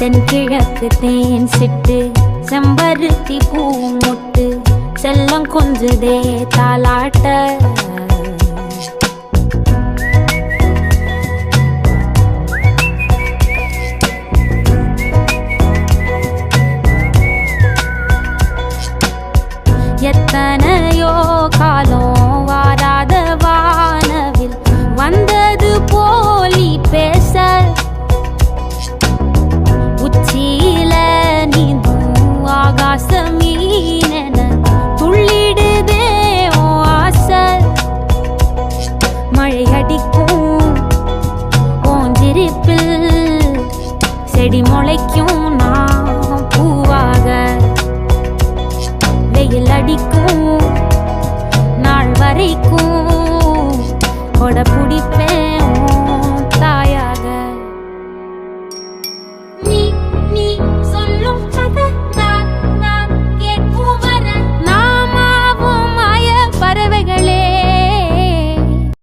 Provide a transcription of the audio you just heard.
தென்கிழக்கு தேன் சிட்டு செம்பருத்தி பூ முட்டு செல்லம் கொஞ்சுதே தாலாட்ட எத்தனையோ காலம் வாராத வானவில் வந்தது போலி பேச உச்சியில நீந்தும் ஆகாச மீனென துள்ளிடுதே ஓ ஆசை மழை அடிக்கும் ஓஞ்சிருப்பில் செடி முளைக்கும்